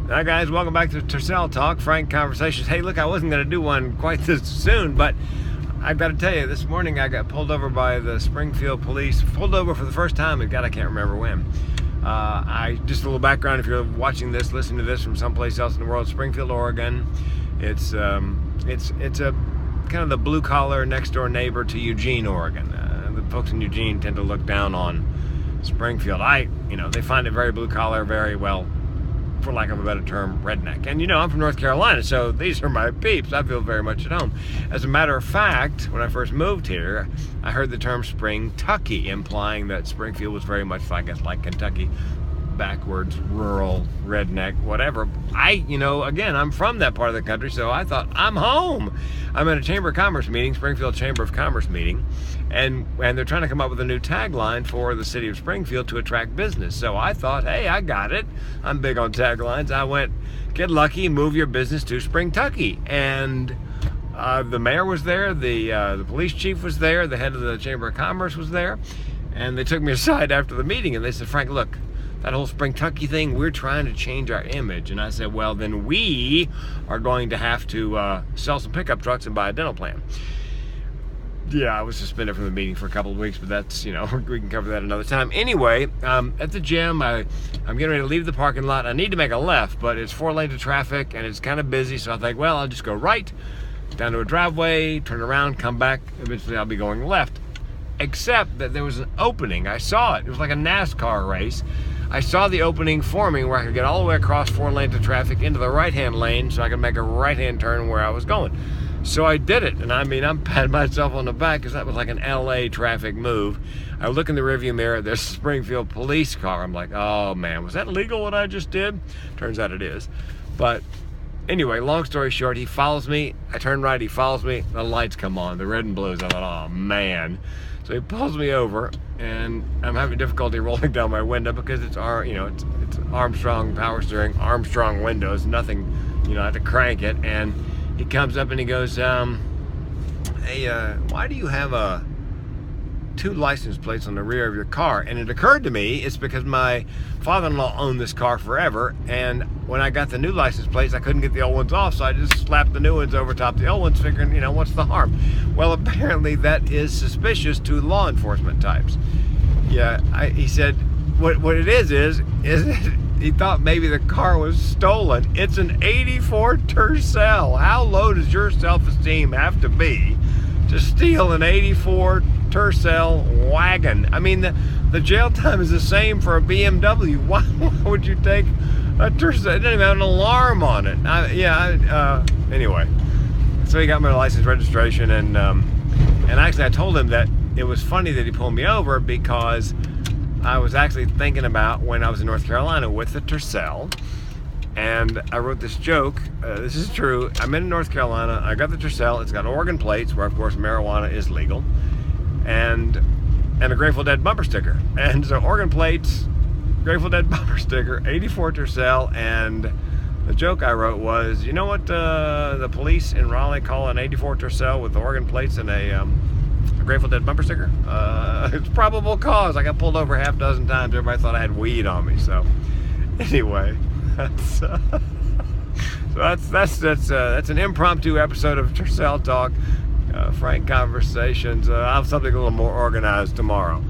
Hi guys, welcome back to Tercel Talk, Frank Conversations. Hey, look, I wasn't going to do one quite this soon, but I've got to tell you, this morning I got pulled over by the Springfield police. Pulled over for the first time, and God, I can't remember when. Just a little background, if you're watching this, listening to this from someplace else in the world, Springfield, Oregon. It's a kind of the blue collar next door neighbor to Eugene, Oregon. The folks in Eugene tend to look down on Springfield. They find it very blue collar, very well, for lack of a better term, redneck. And I'm from North Carolina, so these are my peeps. I feel very much at home. As a matter of fact, when I first moved here, I heard the term Spring-tucky, implying that Springfield was very much, I guess, like Kentucky, backwards, rural, redneck, whatever. Again, I'm from that part of the country, so I thought, I'm home. I'm at a Chamber of Commerce meeting, Springfield Chamber of Commerce meeting, and they're trying to come up with a new tagline for the city of Springfield to attract business. So I thought, hey, I got it. I'm big on taglines. I went, get lucky, move your business to Spring-tucky. And the mayor was there, the police chief was there, the head of the Chamber of Commerce was there, and they took me aside after the meeting and they said, Frank, look, that whole Spring-tucky thing, we're trying to change our image. And I said, well, then we are going to have to sell some pickup trucks and buy a dental plan. Yeah, I was suspended from the meeting for a couple of weeks, but that's, we can cover that another time. Anyway, at the gym, I'm getting ready to leave the parking lot. I need to make a left, but it's 4 lanes of traffic and it's kind of busy. So I think, well, I'll just go right down to a driveway, turn around, come back. Eventually I'll be going left. Except that there was an opening. I saw it. It was like a NASCAR race. I saw the opening forming where I could get all the way across 4 lanes of traffic into the right-hand lane so I could make a right-hand turn where I was going. So I did it, and I'm patting myself on the back because that was like an LA traffic move. I look in the rearview mirror, there's a Springfield police car. I'm like, oh man, was that legal what I just did? Turns out it is. But anyway, long story short, he follows me. I turn right, he follows me. The lights come on, the red and blues. I thought, oh man. So he pulls me over, and I'm having difficulty rolling down my window because it's Armstrong power steering, Armstrong windows, nothing, I have to crank it. And he comes up and he goes, hey, why do you have 2 license plates on the rear of your car? And it occurred to me, it's because my father-in-law owned this car forever, and when I got the new license plates, I couldn't get the old ones off, so I just slapped the new ones over top the old ones, figuring, what's the harm? Well, apparently that is suspicious to law enforcement types. Yeah, he said, what it is he thought maybe the car was stolen. It's an 84 Tercel. How low does your self-esteem have to be to steal an 84 Tercel wagon? I mean, the jail time is the same for a BMW. Why would you take a Tercel? It doesn't even have an alarm on it. Anyway, so he got my license registration, and actually I told him that it was funny that he pulled me over because I was actually thinking about when I was in North Carolina with the Tercel, and I wrote this joke. This is true. I'm in North Carolina. I got the Tercel. It's got Oregon plates, where of course marijuana is legal, and a Grateful Dead bumper sticker. And so Oregon plates, Grateful Dead bumper sticker, 84 Tercel, and the joke I wrote was, you know what the police in Raleigh call an 84 Tercel with Oregon plates and a Grateful Dead bumper sticker? It's probable cause. I got pulled over half dozen times. Everybody thought I had weed on me. So anyway, that's an impromptu episode of Tercel Talk, Frank Conversations. I'll have something a little more organized tomorrow.